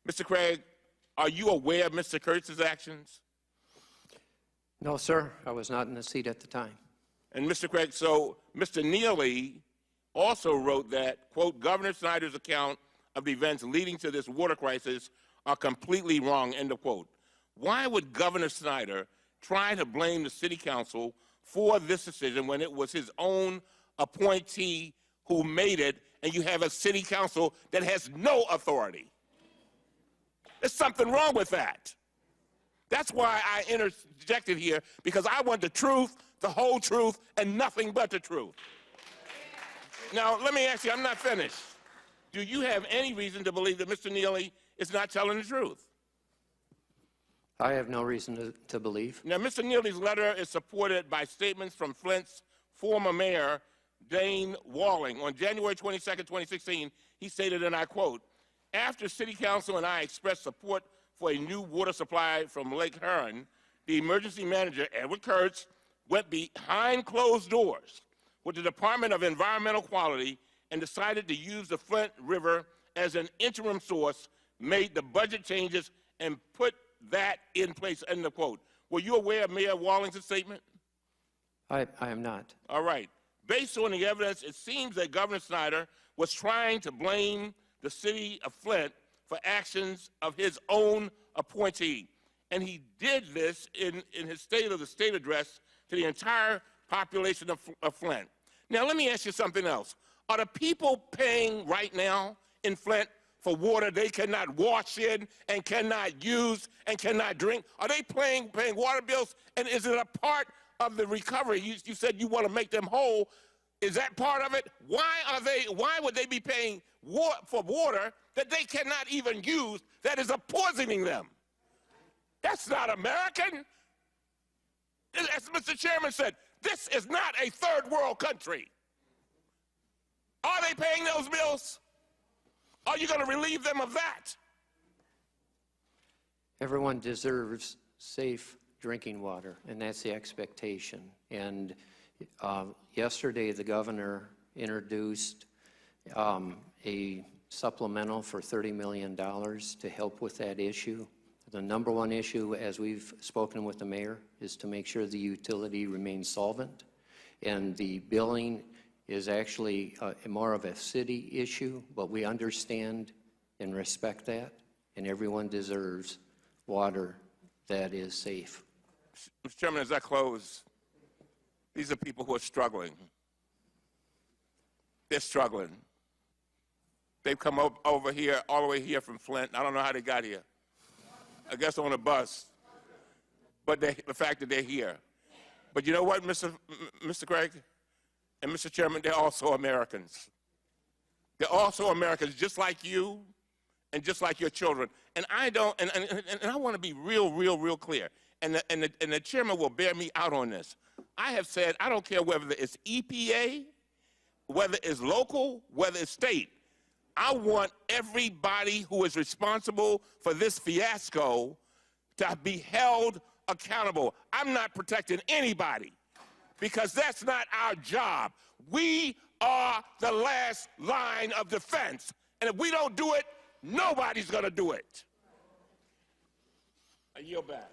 Mr. Craig, are you aware of Mr. Kurtz's actions? No, sir. I was not in the seat at the time. And Mr. Craig, so Mr. Neely also wrote that, quote, Governor Snyder's account of the events leading to this water crisis are completely wrong, end of quote. Why would Governor Snyder try to blame the city council for this decision when it was his own appointee who made it, and you have a city council that has no authority? There's something wrong with that. That's why I interjected here, because I want the truth, the whole truth, and nothing but the truth. Now, let me ask you, I'm not finished. Do you have any reason to believe that Mr. Neely is not telling the truth? I have no reason to believe. Now, Mr. Neely's letter is supported by statements from Flint's former mayor, Dane Walling. On January 22nd, 2016, he stated, and I quote, after City Council and I expressed support for a new water supply from Lake Huron, the emergency manager, Edward Kurtz, went behind closed doors with the Department of Environmental Quality and decided to use the Flint River as an interim source, made the budget changes, and put that in place, end of quote. Were you aware of Mayor Walling's statement? I am not. All right. Based on the evidence, it seems that Governor Snyder was trying to blame the city of Flint for actions of his own appointee. And he did this in his State of the State address to the entire population of Flint. Now, let me ask you something else. Are the people paying right now in Flint for water they cannot wash in and cannot use and cannot drink? Are they paying water bills? And is it a part of the recovery? You said you want to make them whole. Is that part of it? Why would they be paying for water that they cannot even use, that is poisoning them? That's not American. As Mr. Chairman said, this is not a third world country. Are they paying those bills? Are you going to relieve them of that? Everyone deserves safe drinking water, and that's the expectation. And yesterday, the governor introduced a supplemental for $30 million to help with that issue. The number one issue, as we've spoken with the mayor, is to make sure the utility remains solvent, and the billing is actually more of a city issue, but we understand and respect that, and everyone deserves water that is safe. Mr. Chairman, as I close, these are people who are struggling. They're struggling. They've come over here, all the way here from Flint. I don't know how they got here. I guess on a bus. But the fact that they're here. But you know what, Mr. Craig and Mr. Chairman, they're also Americans. They're also Americans, just like you and just like your children. And I don't, and I want to be real clear. And the chairman will bear me out on this. I have said, I don't care whether it's EPA, whether it's local, whether it's state. I want everybody who is responsible for this fiasco to be held accountable. I'm not protecting anybody because that's not our job. We are the last line of defense. And if we don't do it, nobody's going to do it. I yield back.